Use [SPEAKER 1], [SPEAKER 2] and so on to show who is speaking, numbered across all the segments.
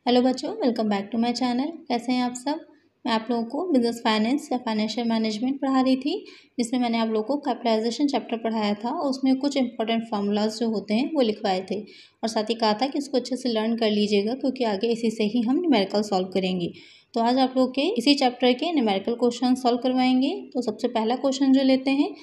[SPEAKER 1] Hello बच्चों, welcome back to my channel. कैसे हैं आप सब। मैं आप लोगों को बिजनेस फाइनेंस या फाइनेंशियल मैनेजमेंट पढ़ा रही थी, जिसमें मैंने आप लोगों को कैपिटलाइजेशन चैप्टर पढ़ाया था और उसमें कुछ इंपॉर्टेंट फार्मूलाज जो होते हैं वो लिखवाए थे और साथ ही कहा था कि इसको अच्छे से लर्न कर लीजिएगा क्योंकि आगे इसी से ही हम न्यूमेरिकल सॉल्व करेंगे। तो आज आप लोग के इसी चैप्टर के न्यूमेरिकल क्वेश्चन सॉल्व करवाएंगे। तो सबसे पहला क्वेश्चन जो लेते हैं,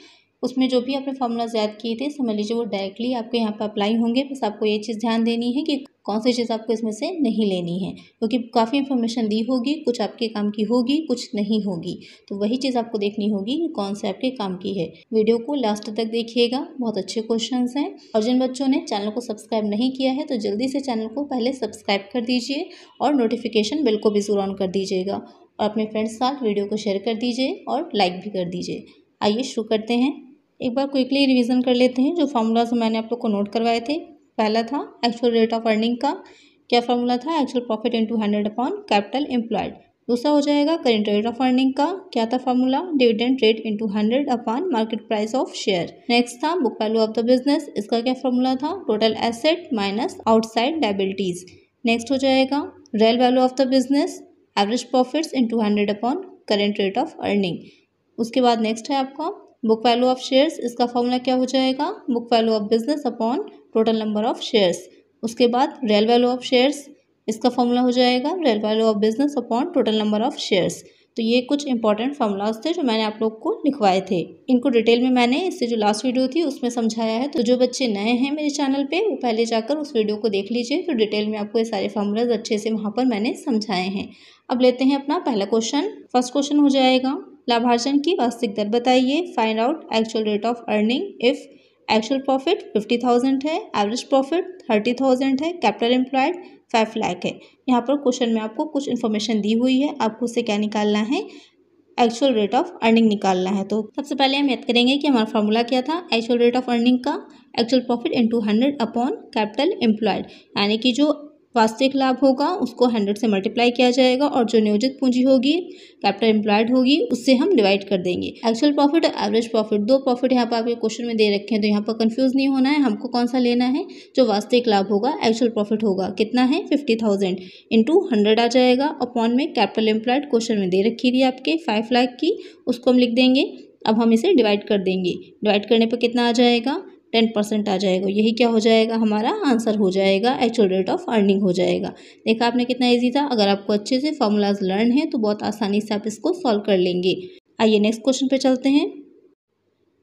[SPEAKER 1] उसमें जो भी आपने फार्मूलाज याद किए थे समझ लीजिए वो डायरेक्टली आपके यहाँ पर अप्लाई होंगे। बस आपको ये चीज़ ध्यान देनी है कि कौन सी चीज़ आपको इसमें से नहीं लेनी है, क्योंकि काफ़ी इन्फॉर्मेशन दी होगी, कुछ आपके काम की होगी, कुछ नहीं होगी। तो वही चीज़ आपको देखनी होगी कि कौन से आपके काम की है। वीडियो को लास्ट तक देखिएगा, बहुत अच्छे क्वेश्चंस हैं। और जिन बच्चों ने चैनल को सब्सक्राइब नहीं किया है तो जल्दी से चैनल को पहले सब्सक्राइब कर दीजिए और नोटिफिकेशन बिल को भी ज़रूर ऑन कर दीजिएगा और अपने फ्रेंड्स के साथ वीडियो को शेयर कर दीजिए और लाइक भी कर दीजिए। आइए शुरू करते हैं। एक बार क्विकली रिवीजन कर लेते हैं जो फार्मूलाज मैंने आप लोग को नोट करवाए थे। पहला था एक्चुअल रेट ऑफ अर्निंग का क्या फार्मूला था, actual profit into 100 upon capital employed. दूसरा हो जाएगा करेंट रेट ऑफ अर्निंग का क्या था formula, dividend rate into 100 upon market price of share. Next था book value of the business, इसका क्या फार्मूला था, total asset minus outside liabilities. Next हो जाएगा real value of the business, average profits into 100 upon current rate of earning. उसके बाद next है आपका बुक वैल्यू ऑफ शेयर्स, इसका फॉर्मूला क्या हो जाएगा, book value of business upon total number of shares. उसके बाद रियल वैल्यू ऑफ शेयर्स, इसका फॉर्मूला हो जाएगा real value of business upon total number of shares. तो ये कुछ इंपॉर्टेंट फार्मूलाज थे जो मैंने आप लोग को लिखवाए थे। इनको डिटेल में मैंने इससे जो लास्ट वीडियो थी उसमें समझाया है। तो जो बच्चे नए हैं मेरे चैनल पे वो पहले जाकर उस वीडियो को देख लीजिए, तो डिटेल में आपको ये सारे फार्मूलाज अच्छे से वहाँ पर मैंने समझाए हैं। अब लेते हैं अपना पहला क्वेश्चन। फर्स्ट क्वेश्चन हो जाएगा लाभार्जन की वास्तविक दर बताइए, find out actual rate of earning if actual profit 50,000 है, एवरेज प्रॉफिट 30,000 है, कैपिटल एम्प्लॉयड 5 लाख है। यहाँ पर क्वेश्चन में आपको कुछ इन्फॉर्मेशन दी हुई है, आपको उससे क्या निकालना है, एक्चुअल रेट ऑफ अर्निंग निकालना है। तो सबसे पहले हम याद करेंगे कि हमारा फॉर्मूला क्या था, एक्चुअल रेट ऑफ अर्निंग का actual profit into 100 upon capital employed, यानी कि जो वास्तविक लाभ होगा उसको 100 से मल्टीप्लाई किया जाएगा और जो नियोजित पूंजी होगी कैपिटल एम्प्लॉयड होगी उससे हम डिवाइड कर देंगे। एक्चुअल प्रॉफिट और एवरेज प्रॉफिट, दो प्रॉफिट यहाँ पर आपके क्वेश्चन में दे रखे हैं, तो यहाँ पर कंफ्यूज नहीं होना है। हमको कौन सा लेना है, जो वास्तविक लाभ होगा, एक्चुअल प्रॉफिट होगा कितना है 50,000 इंटू 100 आ जाएगा। अपॉन में कैपिटल एम्प्लॉयड क्वेश्चन में दे रखी थी आपके 5 लाख की, उसको हम लिख देंगे। अब हम इसे डिवाइड कर देंगे, डिवाइड करने पर कितना आ जाएगा, 10% आ जाएगा। यही क्या हो जाएगा, हमारा आंसर हो जाएगा, एक्चुअल रेट ऑफ अर्निंग हो जाएगा। देखा आपने कितना इजी था। अगर आपको अच्छे से फॉर्मूलाज लर्न है तो बहुत आसानी से आप इसको सॉल्व कर लेंगे। आइए नेक्स्ट क्वेश्चन पे चलते हैं।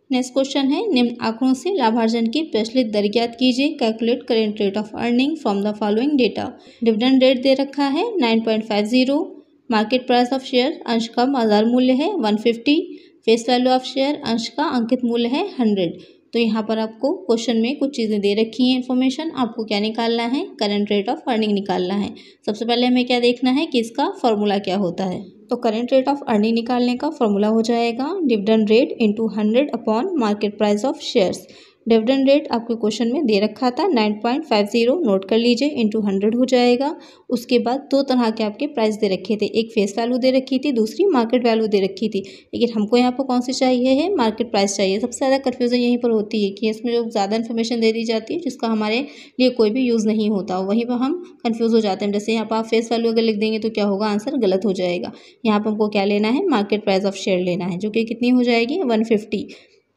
[SPEAKER 1] नेक्स्ट क्वेश्चन है निम्न आंकड़ों से लाभार्जन की प्रचलित दर ज्ञात कीजिए, calculate current rate of earning from the following data. Dividend rate दे रखा है 9.50, मार्केट प्राइस ऑफ शेयर अंश का बाजार मूल्य है 150, फेस वैल्यू ऑफ शेयर अंश का अंकित मूल्य है 100। तो यहाँ पर आपको क्वेश्चन में कुछ चीज़ें दे रखी हैं इन्फॉर्मेशन, आपको क्या निकालना है, करंट रेट ऑफ अर्निंग निकालना है। सबसे पहले हमें क्या देखना है कि इसका फॉर्मूला क्या होता है। तो करंट रेट ऑफ अर्निंग निकालने का फॉर्मूला हो जाएगा dividend rate into 100 upon market price of shares. Dividend rate आपके क्वेश्चन में दे रखा था 9.50, नोट कर लीजिए, इंटू 100 हो जाएगा। उसके बाद दो तरह के आपके प्राइस दे रखे थे, एक फेस वैल्यू दे रखी थी, दूसरी मार्केट वैल्यू दे रखी थी। लेकिन हमको यहाँ पर कौन सी चाहिए है, मार्केट प्राइस चाहिए। सबसे ज़्यादा कन्फ्यूजन यहीं पर होती है कि इसमें जो ज़्यादा इन्फॉर्मेशन दे दी जाती है जिसका हमारे लिए कोई भी यूज़ नहीं होता, वहीं पर हम कन्फ्यूज़ हो जाते हैं। जैसे यहाँ पर आप फेस वैल्यू अगर लिख देंगे तो क्या होगा, आंसर गलत हो जाएगा। यहाँ पर हमको क्या लेना है, मार्केट प्राइस ऑफ शेयर लेना है, जो कि कितनी हो जाएगी 150।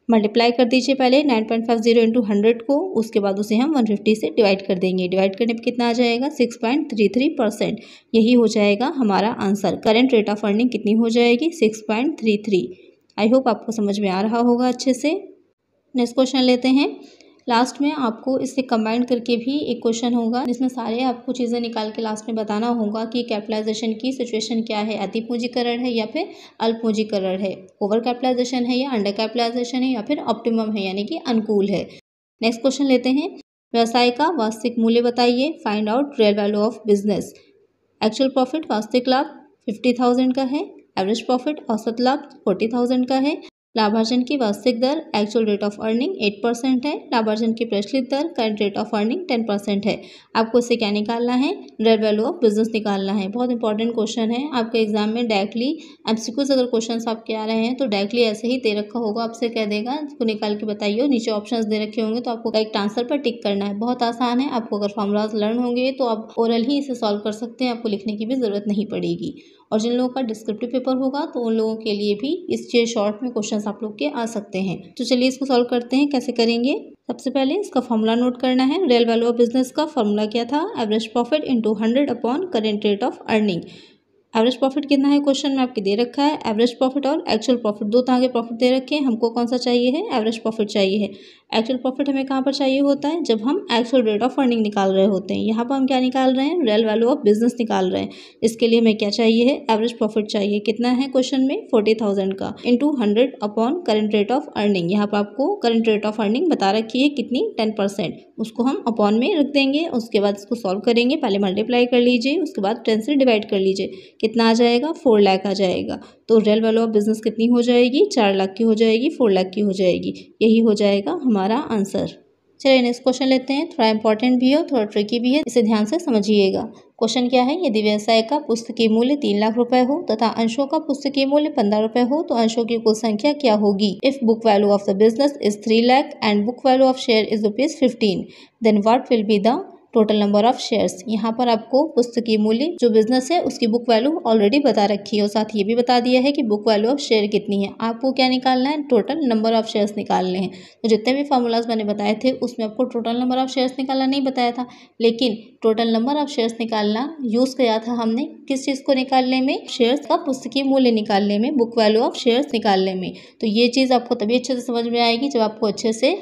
[SPEAKER 1] मल्टीप्लाई कर दीजिए पहले 9.50 इंटू 100 को, उसके बाद उसे हम 150 से डिवाइड कर देंगे। डिवाइड करने पर कितना आ जाएगा 6.33%। यही हो जाएगा हमारा answer. Current rate of earning कितनी हो जाएगी 6.33। आई होप आपको समझ में आ रहा होगा अच्छे से। नेक्स्ट क्वेश्चन लेते हैं। लास्ट में आपको इससे कंबाइन करके भी एक क्वेश्चन होगा जिसमें सारे आपको चीज़ें निकाल के लास्ट में बताना होगा कि कैपिटलाइजेशन की सिचुएशन क्या है, अति पूंजीकरण है या फिर अल्प पूंजीकरण है, ओवर कैपिटलाइजेशन है या अंडर कैपिटलाइजेशन है या फिर ऑप्टिमम है यानी कि अनुकूल है। नेक्स्ट क्वेश्चन लेते हैं। व्यवसाय का वास्तविक मूल्य बताइए, find out real value of business. Actual profit वास्तविक लाभ 50,000 का है, एवरेज प्रॉफिट औसत लाभ 40,000 का है, लाभार्जन की वास्तविक दर एक्चुअल रेट ऑफ अर्निंग 8% है। लाभार्जन की प्रचलित दर करंट रेट ऑफ अर्निंग 10% है। आपको इससे क्या निकालना है? रियल वैल्यू ऑफ बिजनेस निकालना है। बहुत इंपॉर्टेंट क्वेश्चन है आपके एग्जाम में। डायरेक्टली एमसीक्यूज अगर क्वेश्चन आपके आ रहे हैं तो डायरेक्टली ऐसे ही दे रखा होगा, आपसे कह देगा इसको निकाल के बताइए। नीचे ऑप्शंस दे रखे होंगे तो आपको करेक्ट आंसर पर टिक करना है। बहुत आसान है। आपको अगर फॉर्मूलाज लर्न होंगे तो आप ओरल ही इसे सॉल्व कर सकते हैं, आपको लिखने की भी जरूरत नहीं पड़ेगी। और जिन लोगों का डिस्क्रिप्टिव पेपर होगा तो उन लोगों के लिए भी इसके शॉर्ट में क्वेश्चंस आप लोग के आ सकते हैं। तो चलिए इसको सॉल्व करते हैं। कैसे करेंगे? सबसे पहले इसका फॉर्मूला नोट करना है। रियल वैल्यू ऑफ बिजनेस का फॉर्मूला क्या था? Average profit into 100 upon current rate of earning. Average profit कितना है क्वेश्चन में आपके दे रखा है। एवरेज प्रॉफिट और एक्चुअल प्रॉफिट दो तरह के प्रॉफिट दे रखे हैं। हमको कौन सा चाहिए है? एवरेज प्रॉफिट चाहिए है। एक्चुअल प्रॉफिट हमें कहाँ पर चाहिए होता है? जब हम एक्चुअल रेट ऑफ अर्निंग निकाल रहे होते हैं। यहाँ पर हम क्या निकाल रहे हैं? रियल वैल्यू ऑफ बिजनेस निकाल रहे हैं। इसके लिए हमें क्या चाहिए है? एवरेज प्रॉफिट चाहिए। कितना है क्वेश्चन में? 40,000 का into 100 upon current rate of earning. यहाँ पर आपको करंट रेट ऑफ अर्निंग बता रखी है कितनी? 10%। उसको हम अपॉन में रख देंगे। उसके बाद इसको सॉल्व करेंगे। पहले मल्टीप्लाई कर लीजिए, उसके बाद 10 से डिवाइड कर लीजिए। कितना आ जाएगा? 4 लाख आ जाएगा। तो रियल वैल्यू ऑफ बिजनेस कितनी हो जाएगी? 4 लाख की हो जाएगी, 4 लाख की हो जाएगी। यही हो जाएगा हमारा आंसर। चलिए नेक्स्ट क्वेश्चन लेते हैं। थोड़ा इंपॉर्टेंट भी है, थोड़ा ट्रिकी भी है, इसे ध्यान से समझिएगा। क्वेश्चन क्या है? यदि व्यवसाय का पुस्तकीय मूल्य 3 लाख रुपए हो तथा अंशों का पुस्तकीय मूल्य 15 रुपए हो तो अंशों की कुल संख्या क्या होगी? If book value of the business is 3 lakh and book value of share is ₹15, then what will be the total number of shares. यहाँ पर आपको पुस्तकीय मूल्य जो बिजनेस है उसकी बुक वैल्यू ऑलरेडी बता रखी है और साथ ये भी बता दिया है कि बुक वैल्यू ऑफ शेयर कितनी है। आपको क्या निकालना है? टोटल नंबर ऑफ शेयर्स निकालने हैं। तो जितने भी फार्मूलाज मैंने बताए थे उसमें आपको टोटल नंबर ऑफ शेयर्स निकालना नहीं बताया था, लेकिन टोटल नंबर ऑफ शेयर्स निकालना यूज किया था हमने किस चीज़ को निकालने में? शेयर्स का पुस्तकीय मूल्य निकालने में, बुक वैल्यू ऑफ शेयर्स निकालने में। तो ये चीज़ आपको तभी अच्छे से समझ में आएगी जब आपको अच्छे से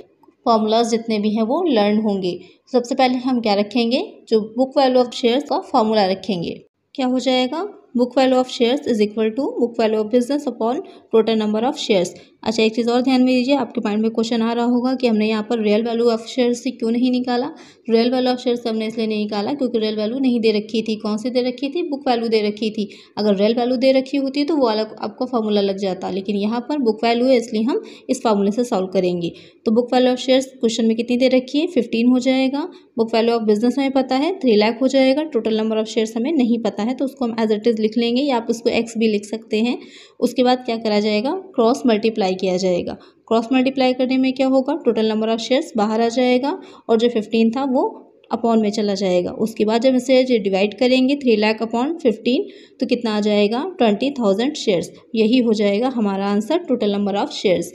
[SPEAKER 1] फॉर्मूलाज जितने भी हैं वो लर्न होंगे। सबसे पहले हम क्या रखेंगे? जो बुक वैल्यू ऑफ शेयर्स का फॉर्मूला रखेंगे। क्या हो जाएगा? Book value of shares is equal to book value of business upon total number of shares. अच्छा, एक चीज़ और ध्यान में दीजिए। आपके माइंड में क्वेश्चन आ रहा होगा कि हमने यहाँ पर रियल वैल्यू ऑफ शेयर्स से क्यों नहीं निकाला। रियल वैल्यू ऑफ शेयर्स हमने इसलिए नहीं निकाला क्योंकि रियल वैल्यू नहीं दे रखी थी। कौन सी दे रखी थी? बुक वैल्यू दे रखी थी। अगर रियल वैल्यू दे रखी होती तो वो अलग आपको फॉर्मूला लग जाता, लेकिन यहाँ पर बुक वैल्यू है इसलिए हम इस फार्मूले से सॉल्व करेंगे। तो book value of shares question में कितनी दे रखी है? 15 हो जाएगा। बुक वैल्यू ऑफ बिजनेस हमें पता है 3 लाख हो जाएगा। टोटल नंबर ऑफ शेयर्स हमें नहीं पता है तो उसको हम एज इट इज लिख लेंगे या आप उसको एक्स भी लिख सकते हैं। उसके बाद क्या करा जाएगा? क्रॉस मल्टीप्लाई किया जाएगा। क्रॉस मल्टीप्लाई करने में क्या होगा? टोटल नंबर ऑफ शेयर्स बाहर आ जाएगा और जो 15 था वो अपॉन में चला जाएगा। उसके बाद जब इसे डिवाइड करेंगे 3 लाख अपॉन 15 तो कितना आ जाएगा? 20,000 शेयर्स। यही हो जाएगा हमारा answer, total number of shares.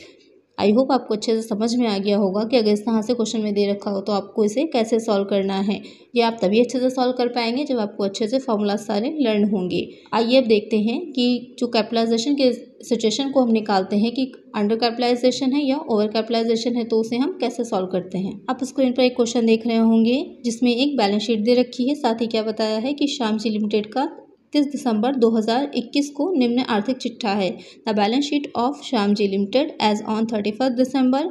[SPEAKER 1] I hope आपको अच्छे से समझ में आ गया होगा कि अगर इस तरह से क्वेश्चन में दे रखा हो तो आपको इसे कैसे सॉल्व करना है। ये आप तभी अच्छे से सॉल्व कर पाएंगे जब आपको अच्छे से फॉर्मूला सारे लर्न होंगे। आइए अब देखते हैं कि जो कैपिटलाइजेशन के सिचुएशन को हम निकालते हैं कि अंडर कैपिटलाइजेशन है या ओवर कैपिटलाइजेशन है तो उसे हम कैसे सॉल्व करते हैं। आप स्क्रीन पर एक क्वेश्चन देख रहे होंगे जिसमें एक बैलेंस शीट दे रखी है। साथ ही क्या बताया है कि श्यामजी लिमिटेड का 30 दिसंबर 2021 को निम्न आर्थिक चिट्ठा है। The balance sheet of Shyamji limited as on 31 December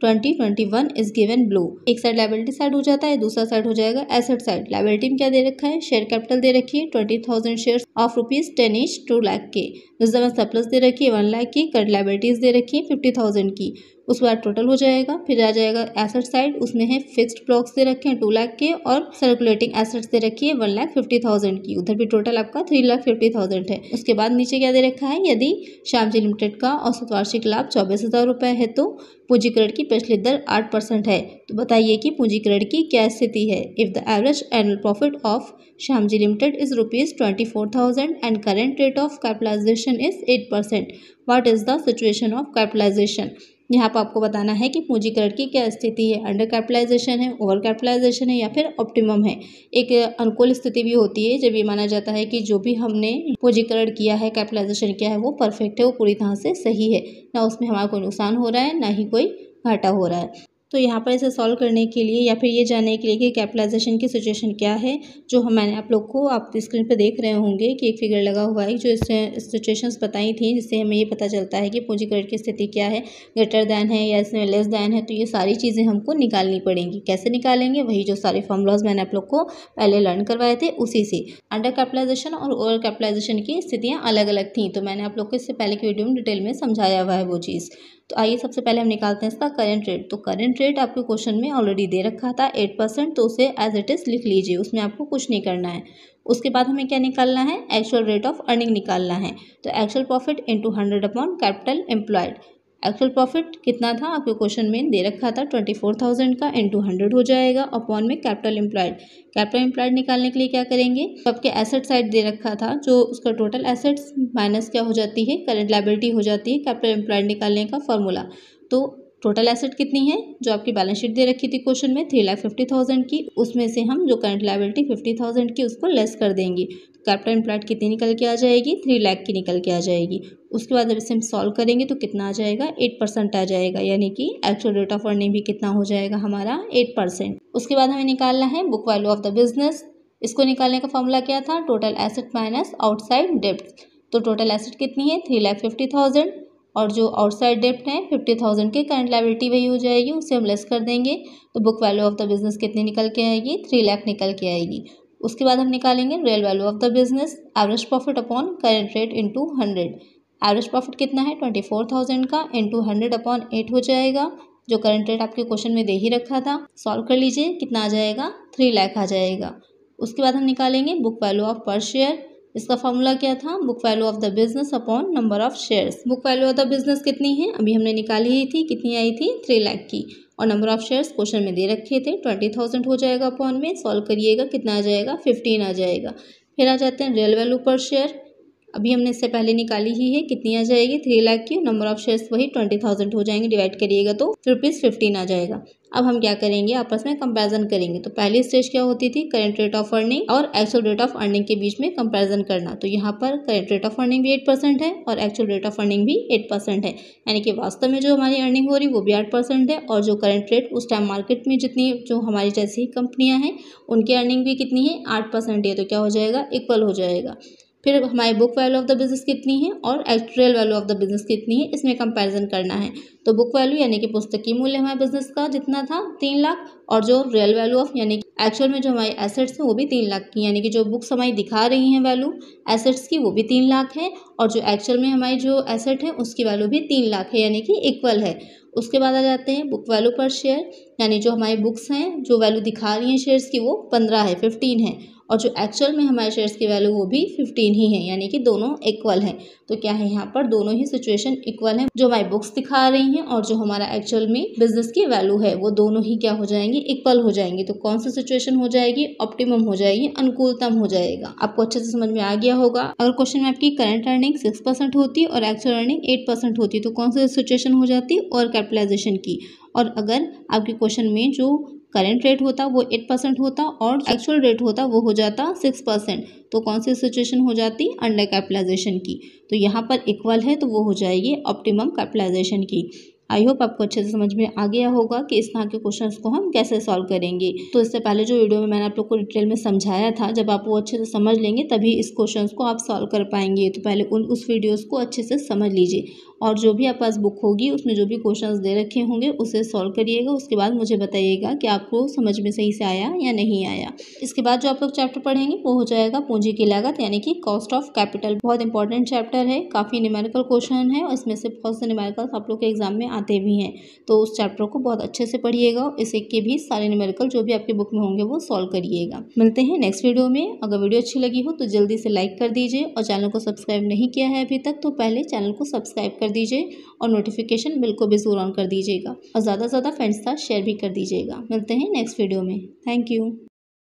[SPEAKER 1] 2021 is given blue. एक साइड लायबिलिटी साइड हो जाता है, दूसरा साइड हो जाएगा एसेट साइड। लायबिलिटी में क्या दे रखा है? शेयर कैपिटल दे रखी है 20,000 शेयर्स ऑफ ₹10 ईच 2 लाख के। रिजर्व सरप्लस दे रखी है 1 लाख की। करंट लायबिलिटीज दे रखी है 50,000 की। उसके बाद टोटल हो जाएगा। फिर आ जाएगा एसेट साइड, उसमें है फिक्स्ड ब्लॉक्स दे रखे हैं 2 लाख के और सर्कुलेटिंग एसेट्स दे रखी है 1,50,000 की। उधर भी टोटल आपका 3,50,000 है। उसके बाद नीचे क्या दे रखा है? यदि श्यामजी लिमिटेड का औसत वार्षिक लाभ 24,000 रुपये है तो पूंजीकरण की प्रचलित दर 8% है। तो बताइए कि पूंजीकरण की क्या स्थिति है। If the average annual profit of Shyamji limited is ₹24,000 and current rate of capitalisation is 8%, what is the situation of capitalisation. यहाँ पर आपको बताना है कि पूंजीकरण की क्या स्थिति है। अंडर कैपिटलाइजेशन है, ओवर कैपिटलाइजेशन है या फिर ऑप्टिमम है। एक अनुकूल स्थिति भी होती है जब ये माना जाता है कि जो भी हमने पूंजीकरण किया है, कैपिटलाइजेशन किया है वो परफेक्ट है, वो पूरी तरह से सही है, ना उसमें हमारा कोई नुकसान हो रहा है ना ही कोई घाटा हो रहा है। तो यहाँ पर इसे सॉल्व करने के लिए या फिर ये जानने के लिए कि कैपिटलाइजेशन की सिचुएशन क्या है, जो मैंने आप लोग को आप स्क्रीन पे देख रहे होंगे कि एक फिगर लगा हुआ है जो इसने सिचुएशंस बताई थी, जिससे हमें ये पता चलता है कि पूंजी क्रेडिट की स्थिति क्या है, ग्रेटर दैन है या इसमें लेस दैन है। तो ये सारी चीज़ें हमको निकालनी पड़ेंगी। कैसे निकालेंगे? वही जो सारे फॉर्मूलाज मैंने आप लोग को पहले लर्न करवाए थे उसी से। अंडर कैपिटलाइजेशन और ओवर कैपिटलाइजेशन की स्थितियाँ अलग अलग थी, तो मैंने आप लोग को इससे पहले की वीडियो में डिटेल में समझाया हुआ है वो चीज़। तो आइए सबसे पहले हम निकालते हैं इसका करंट रेट। तो करंट रेट आपके क्वेश्चन में ऑलरेडी दे रखा था 8%, तो उसे एज इट इज़ लिख लीजिए, उसमें आपको कुछ नहीं करना है। उसके बाद हमें क्या निकालना है? एक्चुअल रेट ऑफ अर्निंग निकालना है। तो actual profit into 100 upon capital employed. Actual profit कितना था आपके क्वेश्चन में दे रखा था 24,000 का, इंटू 100 हो जाएगा अपॉन में कैपिटल एम्प्लॉयड। कैपिटल एम्प्लॉयड निकालने के लिए क्या करेंगे? तो आपके एसेट साइड दे रखा था, जो उसका टोटल एसेट्स माइनस क्या हो जाती है? करंट लायबिलिटी हो जाती है कैपिटल एम्प्लॉयड निकालने का फॉर्मूला। तो टोटल एसेट कितनी है जो आपकी बैलेंस शीट दे रखी थी क्वेश्चन में 3,50,000 की, उसमें से हम जो करंट लायबिलिटी 50,000 की उसको लेस कर देंगे। तो कैपिटल एम्प्लॉयड कितनी निकल के आ जाएगी? 3 लाख की निकल के आ जाएगी। उसके बाद जब इसे हम सॉल्व करेंगे तो कितना आ जाएगा? 8% आ जाएगा, यानी कि एक्चुअल रेट ऑफ अर्निंग भी कितना हो जाएगा हमारा? 8%। उसके बाद हमें निकालना है book value of the business. इसको निकालने का फॉर्मूला क्या था? टोटल एसेट माइनस आउटसाइड डेब्ट। तो टोटल एसेट कितनी है? 3,50,000 और जो आउटसाइड डेब्ट है 50,000 के करंट लायबिलिटी वही हो जाएगी, उसे हम लेस कर देंगे। तो book value of the business कितनी निकल के आएगी? 3 लाख निकल के आएगी। उसके बाद हम निकालेंगे real value of the business, average profit upon current rate into 100। Average profit कितना है? 24,000 का, इंटू 100 अपॉन 8 हो जाएगा, जो करंट रेट आपके क्वेश्चन में दे ही रखा था। सॉल्व कर लीजिए, कितना आ जाएगा? 3 लाख आ जाएगा। उसके बाद हम निकालेंगे बुक वैल्यू ऑफ पर शेयर। इसका फॉर्मूला क्या था? Book value of the business upon number of shares. Book value of the business कितनी है? अभी हमने निकाली ही थी, कितनी आई थी? 3 लाख की, और नंबर ऑफ शेयर्स क्वेश्चन में दे रखे थे 20,000 हो जाएगा अपॉन में। सॉल्व करिएगा, कितना आ जाएगा? 15 आ जाएगा। फिर आ जाते हैं रियल वैल्यू पर शेयर। अभी हमने इससे पहले निकाली ही है, कितनी आ जाएगी? 3 लाख की, नंबर ऑफ शेयर्स वही 20,000 हो जाएंगे, डिवाइड करिएगा तो ₹15 आ जाएगा। अब हम क्या करेंगे? आपस में कंपैरिजन करेंगे। तो पहली स्टेज क्या होती थी? करंट रेट ऑफ अर्निंग और एक्चुअल रेट ऑफ अर्निंग के बीच में कंपैरिजन करना। तो यहाँ पर करंट रेट ऑफ अर्निंग भी 8% है और एक्चुअल रेट ऑफ अर्निंग भी 8% है, यानी कि वास्तव में जो हमारी अर्निंग हो रही वो भी 8% है, और जो करंट रेट उस टाइम मार्केट में जितनी जो हमारी जैसी ही कंपनियाँ हैं उनकी अर्निंग भी कितनी है? 8% है। तो क्या हो जाएगा? इक्वल हो जाएगा। फिर हमारी book value of the business कितनी है और actual value of the business कितनी है, इसमें कंपैरिजन करना है। तो बुक वैल्यू यानी कि पुस्तकीय मूल्य हमारे बिजनेस का जितना था 3 लाख, और जो रियल वैल्यू ऑफ यानी कि एक्चुअल में जो हमारे एसेट्स हैं वो भी 3 लाख की, यानी कि जो बुक्स हमारी दिखा रही हैं वैल्यू एसेट्स की वो भी 3 लाख है, और जो एक्चुअल में हमारी जो एसेट है उसकी वैल्यू भी 3 लाख है, यानी कि इक्वल है। उसके बाद आ जाते हैं बुक वैल्यू पर शेयर, यानी जो हमारी बुक्स हैं जो वैल्यू दिखा रही हैं शेयर्स की वो 15 है, 15 है, और जो एक्चुअल में हमारे शेयर्स की वैल्यू वो भी 15 ही है, यानी कि दोनों इक्वल हैं। तो क्या है यहाँ पर? दोनों ही सिचुएशन इक्वल हैं, जो हमारी बुक्स दिखा रही हैं और जो हमारा एक्चुअल में बिजनेस की वैल्यू है वो दोनों ही क्या हो जाएंगी? इक्वल हो जाएंगी। तो कौन सी सिचुएशन हो जाएगी? ऑप्टिमम हो जाएगी, अनुकूलतम हो जाएगा। आपको अच्छे से समझ में आ गया होगा। अगर क्वेश्चन में आपकी करंट अर्निंग 6% होती और एक्चुअल अर्निंग 8% होती तो कौन सी सिचुएशन हो जाती? और कैपिटलाइजेशन की। और अगर आपके क्वेश्चन में जो करंट रेट होता वो 8% होता और एक्चुअल रेट होता वो हो जाता 6%, तो कौन सी सिचुएशन हो जाती? अंडर कैपिटलाइजेशन की। तो यहाँ पर इक्वल है तो वो हो जाएगी ऑप्टिमम कैपिटलाइजेशन की। आई होप आपको अच्छे से समझ में आ गया होगा कि इस तरह के क्वेश्चंस को हम कैसे सॉल्व करेंगे। तो इससे पहले जो वीडियो में मैंने आप लोग को डिटेल में समझाया था, जब आप वो अच्छे से समझ लेंगे तभी इस क्वेश्चंस को आप सॉल्व कर पाएंगे। तो पहले उस वीडियोस को अच्छे से समझ लीजिए, और जो भी आपके पास बुक होगी उसमें जो भी क्वेश्चंस दे रखे होंगे उसे सॉल्व करिएगा। उसके बाद मुझे बताइएगा कि आपको समझ में सही से आया या नहीं आया। इसके बाद जो आप लोग चैप्टर पढ़ेंगे वो हो जाएगा पूंजी की लागत, यानी कि कॉस्ट ऑफ कैपिटल। बहुत इंपॉर्टेंट चैप्टर है, काफ़ी न्यूमेरिकल क्वेश्चन है और इसमें से बहुत से न्यूमेरिकल्स आप लोग के एग्जाम में आते भी हैं। तो उस चैप्टर को बहुत अच्छे से पढ़िएगा, इसे के भी सारे न्यूमेरिकल जो भी आपके बुक में होंगे वो सॉल्व करिएगा। मिलते हैं नेक्स्ट वीडियो में। अगर वीडियो अच्छी लगी हो तो जल्दी से लाइक कर दीजिए, और चैनल को सब्सक्राइब नहीं किया है अभी तक तो पहले चैनल को सब्सक्राइब कर दीजिए, और नोटिफिकेशन बिल को भी ज़रूर ऑन कर दीजिएगा, और ज़्यादा से ज़्यादा फ्रेंड्स के साथ शेयर भी कर दीजिएगा। मिलते हैं नेक्स्ट वीडियो में। Thank you.